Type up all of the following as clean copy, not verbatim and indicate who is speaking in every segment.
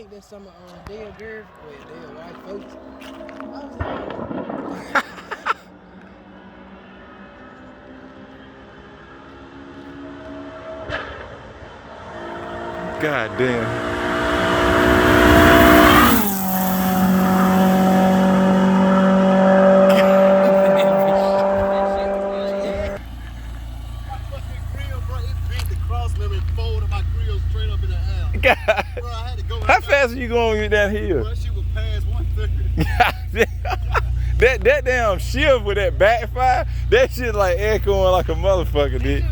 Speaker 1: think that's some of Dale girl, well, Dale white folks. I was like,
Speaker 2: God damn. God.
Speaker 3: Bro, I had to go.
Speaker 2: How fast are you going down here?
Speaker 3: Bro, she was past 130.
Speaker 2: that damn shift with that backfire, that shit like echoing like a motherfucker, dude.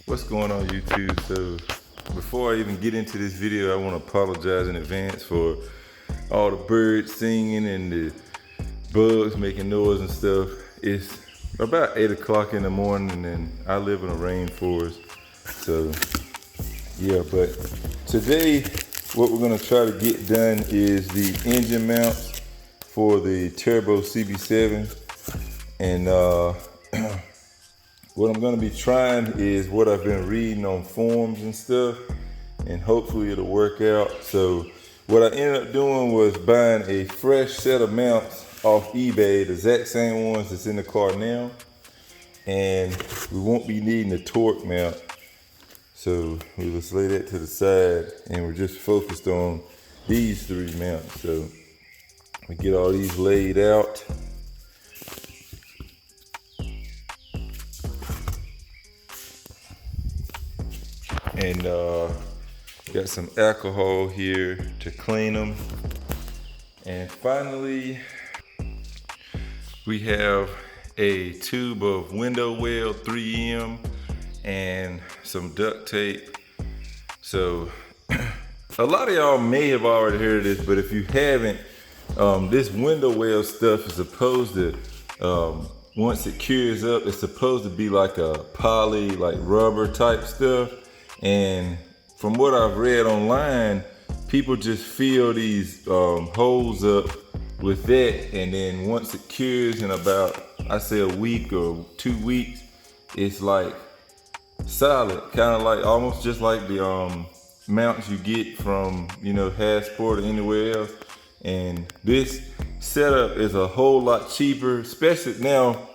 Speaker 2: What's going on, YouTube? So before I even get into this video, I want to apologize in advance for all the birds singing and the bugs making noise and stuff. It's about 8 o'clock in the morning and I live in a rainforest. So yeah, but today what we're gonna try to get done is the engine mounts for the Turbo CB7. And what I'm gonna be trying is what I've been reading on forums and stuff, and hopefully it'll work out. So what I ended up doing was buying a fresh set of mounts off eBay, the exact same ones that's in the car now. And we won't be needing a torque mount. So we'll just lay that to the side and we're just focused on these 3 mounts. So we get all these laid out. And got some alcohol here to clean them. And finally, we have a tube of window well 3M and some duct tape. So a lot of y'all may have already heard of this, but if you haven't, this window well stuff is supposed to, once it cures up, it's supposed to be like a poly, like rubber type stuff. And from what I've read online, people just fill these holes up with that, and then once it cures in about, I say a week or 2 weeks, it's like solid, kind of like almost just like the mounts you get from, you know, Hassport or anywhere else. And this setup is a whole lot cheaper, especially now.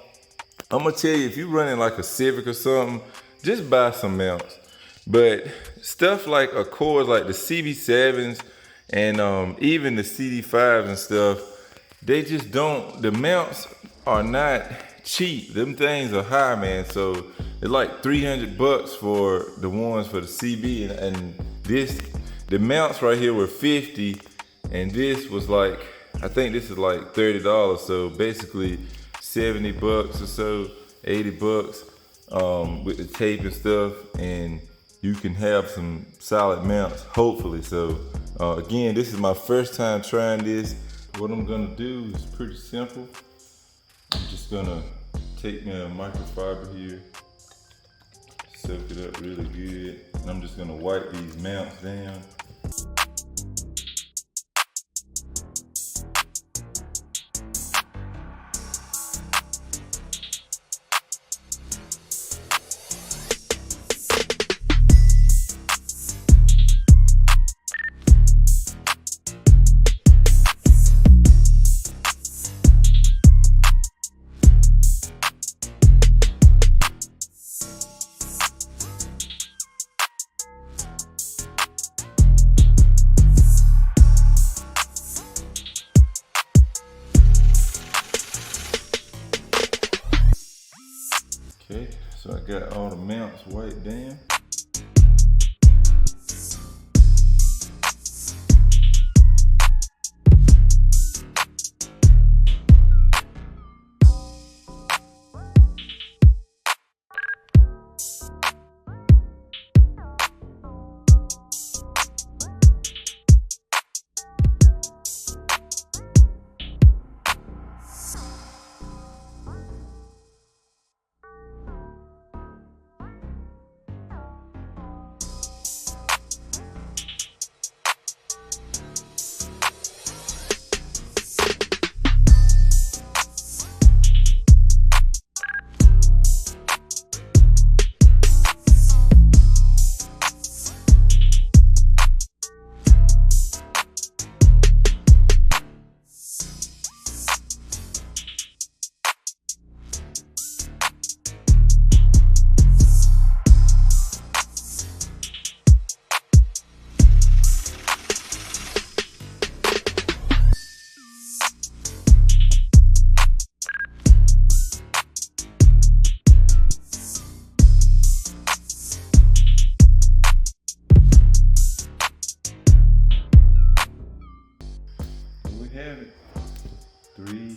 Speaker 2: I'm gonna tell you, if you're running like a Civic or something, just buy some mounts. But stuff like Accords, like the CB7s and even the CD5s and stuff, they just don't, the mounts are not cheap. Them things are high, man. So it's like 300 bucks for the ones for the CB, and this, the mounts right here were 50, and this was like, I think this is like $30. So basically 70 bucks or so, 80 bucks with the tape and stuff, and you can have some solid mounts, hopefully. So again, this is my first time trying this. What I'm gonna do is pretty simple. I'm just gonna take my microfiber here, soak it up really good, and I'm just gonna wipe these mounts down. Okay, so I got all the mounts wiped down. have it. 3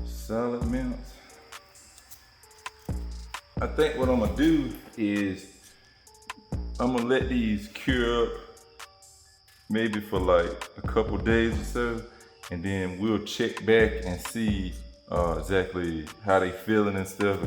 Speaker 2: solid mounts. I think what I'm gonna do is I'm gonna let these cure up maybe for like a couple days or so, and then we'll check back and see exactly how they feeling and stuff.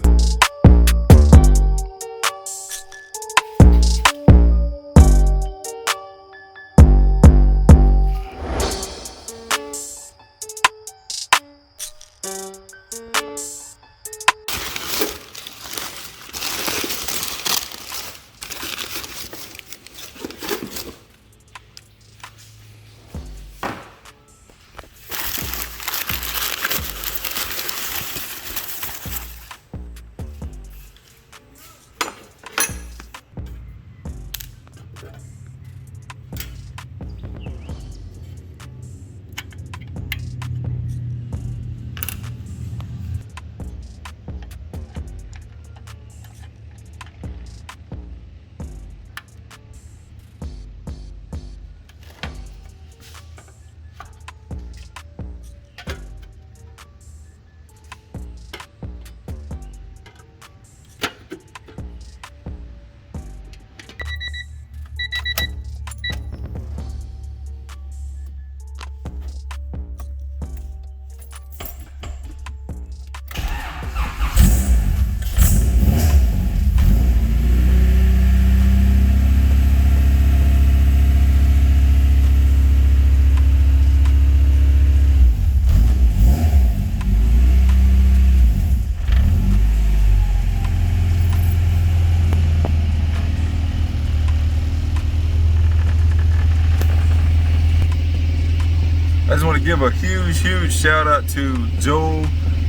Speaker 2: I just want to give a huge shout out to Joel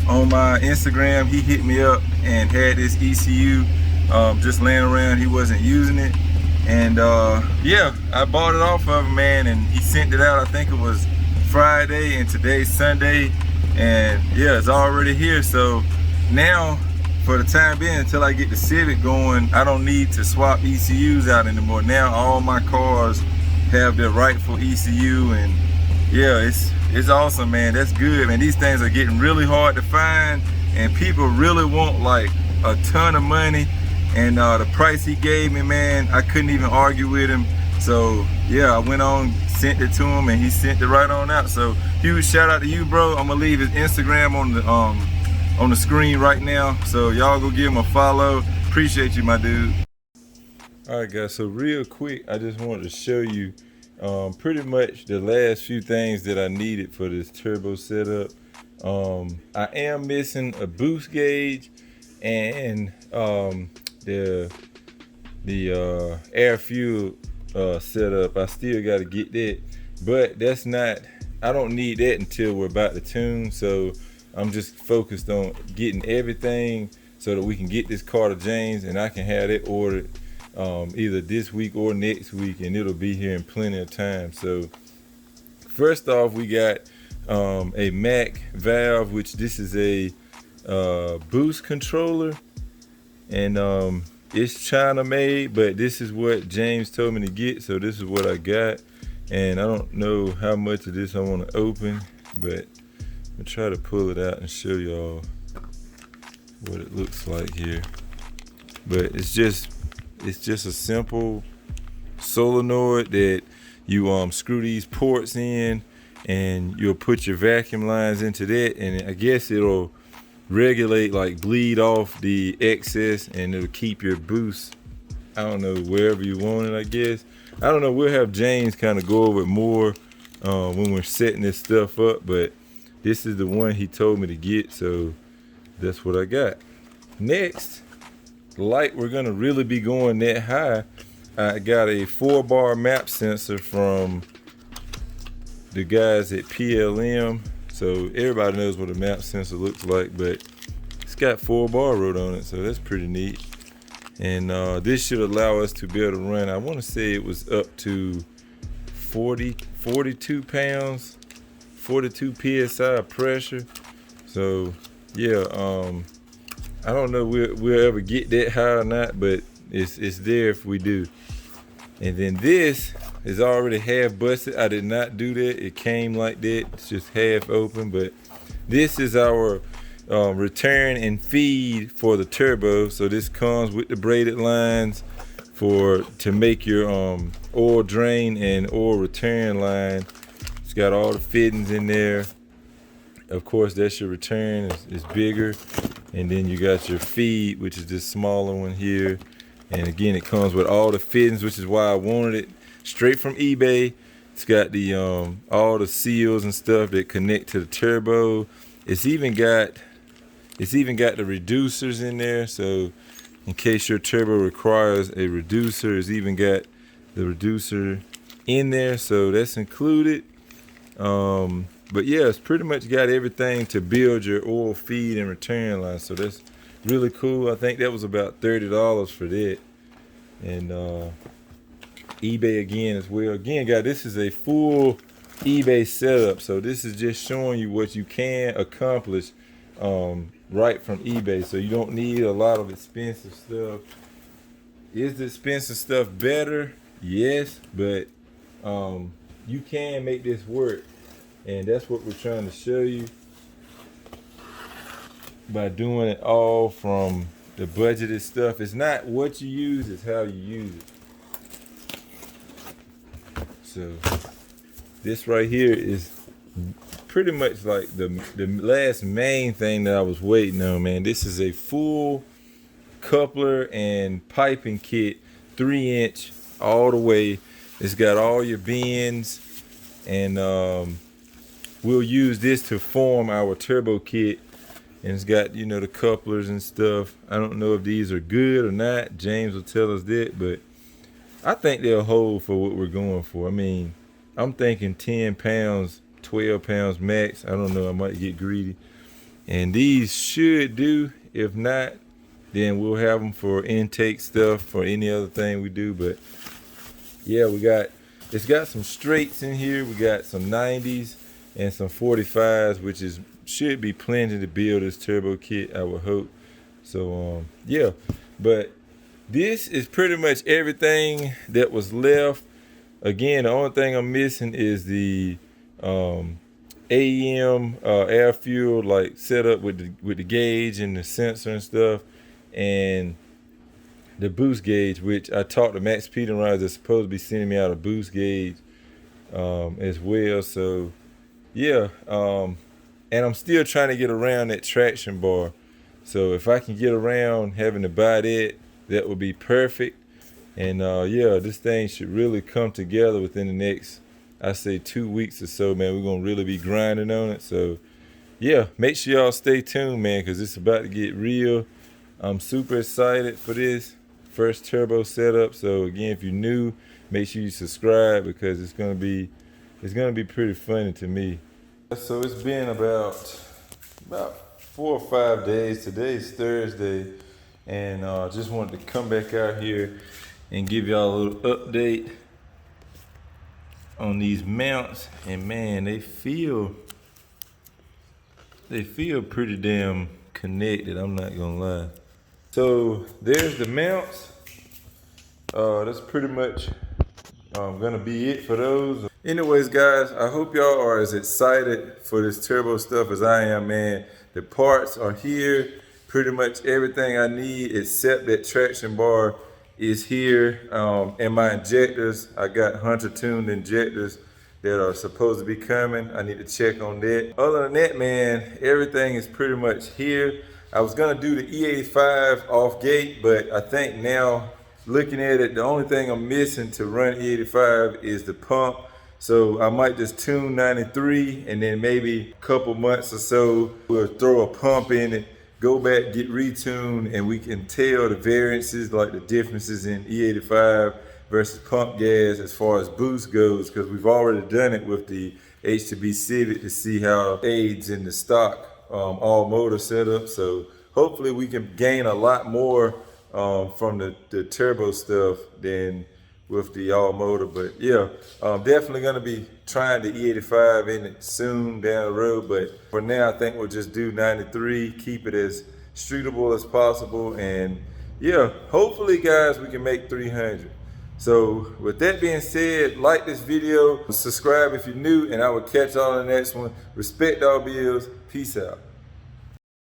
Speaker 2: on my Instagram. He hit me up and had this ECU just laying around. He wasn't using it, and yeah, I bought it off of him, man, and he sent it out. I think it was Friday, and today's Sunday, and yeah, it's already here. So now, for the time being, until I get the Civic going, I don't need to swap ECUs out anymore. Now all my cars have their rightful ECU, and yeah, it's awesome, man. That's good, man. These things are getting really hard to find, and people really want like a ton of money. And the price he gave me, man, I couldn't even argue with him. So yeah, I went on, sent it to him, and he sent it right on out. So huge shout out to you, bro. I'm gonna leave his Instagram on the screen right now. So y'all go give him a follow. Appreciate you, my dude. All right, guys. So real quick, I just wanted to show you pretty much the last few things that I needed for this turbo setup. I am missing a boost gauge and the air fuel setup. I still got to get that, but that's not, I don't need that until we're about to tune. So I'm just focused on getting everything so that we can get this car to James, and I can have it ordered either this week or next week, and it'll be here in plenty of time. So first off, we got a Mac valve, which this is a boost controller, and it's China made, but this is what James told me to get, so this is what I got. And I don't know how much of this I want to open, but I'm gonna try to pull it out and show y'all what it looks like here. But it's just a simple solenoid that you screw these ports in, and you'll put your vacuum lines into that, and I guess it'll regulate, like bleed off the excess, and it'll keep your boost, I don't know, wherever you want it, I guess. I don't know, we'll have James kind of go over it more when we're setting this stuff up, but this is the one he told me to get, so that's what I got. Next, like we're gonna really be going that high, I got a 4-bar map sensor from the guys at PLM. So everybody knows what a map sensor looks like, but it's got 4-bar wrote on it, so that's pretty neat. And this should allow us to be able to run, I want to say it was up to 42 pounds, 42 psi pressure. So yeah, I don't know we'll ever get that high or not, but it's there if we do. And then this is already half busted. I did not do that. It came like that. It's just half open. But this is our return and feed for the turbo. So this comes with the braided lines to make your oil drain and oil return line. It's got all the fittings in there. Of course, that's your return. It's bigger. And then you got your feed, which is this smaller one here. And again, it comes with all the fittings, which is why I wanted it straight from eBay. It's got the all the seals and stuff that connect to the turbo. It's even got the reducers in there. So in case your turbo requires a reducer, it's even got the reducer in there. So that's included. But yeah, it's pretty much got everything to build your oil feed and return line. So that's really cool. I think that was about $30 for that. And eBay again as well. Again, guys, this is a full eBay setup. So this is just showing you what you can accomplish right from eBay. So you don't need a lot of expensive stuff. Is the expensive stuff better? Yes, but you can make this work. And that's what we're trying to show you by doing it all from the budgeted stuff. It's not what you use, it's how you use it. So this right here is pretty much like the last main thing that I was waiting on, man. This is a full coupler and piping kit, 3-inch all the way. It's got all your bends, and we'll use this to form our turbo kit. And it's got, you know, the couplers and stuff. I don't know if these are good or not. James will tell us that, but I think they'll hold for what we're going for. I mean, I'm thinking 10 pounds, 12 pounds max. I don't know, I might get greedy. And these should do. If not, then we'll have them for intake stuff for any other thing we do. But yeah, it's got some straights in here. We got some 90s and some 45s, which should be plenty to build this turbo kit, I would hope. So yeah, but this is pretty much everything that was left. Again, the only thing I'm missing is the AEM air fuel like setup with the gauge and the sensor and stuff, and the boost gauge, which I talked to Max Pete and Rise. They're supposed to be sending me out a boost gauge as well. So yeah, and I'm still trying to get around that traction bar. So if I can get around having to buy that would be perfect. And yeah, this thing should really come together within the next, I say, 2 weeks or so, man. We're gonna really be grinding on it. So yeah, make sure y'all stay tuned, man, because it's about to get real. I'm super excited for this first turbo setup. So again, if you're new, make sure you subscribe, because it's gonna be pretty funny to me. So it's been about 4 or 5 days. Today's Thursday, and just wanted to come back out here and give y'all a little update on these mounts. And man, they feel pretty damn connected, I'm not gonna lie. So there's the mounts. That's pretty much gonna be it for those. Anyways, guys, I hope y'all are as excited for this turbo stuff as I am, man. The parts are here. Pretty much everything I need except that traction bar is here. And my injectors, I got Hunter tuned injectors that are supposed to be coming. I need to check on that. Other than that, man, everything is pretty much here. I was gonna do the E85 off gate, but I think now, looking at it, the only thing I'm missing to run E85 is the pump. So I might just tune 93, and then maybe a couple months or so, we'll throw a pump in it, go back, get retuned, and we can tell the variances, like the differences in E85 versus pump gas as far as boost goes, because we've already done it with the H2B Civic to see how it aids in the stock all motor setup. So hopefully we can gain a lot more from the turbo stuff than with the all motor. But yeah, I'm definitely gonna be trying the E85 in it soon down the road. But for now, I think we'll just do 93, keep it as streetable as possible. And yeah, hopefully guys, we can make 300. So with that being said, like this video, subscribe if you're new, and I will catch y'all in the next one. Respect all bills. Peace out.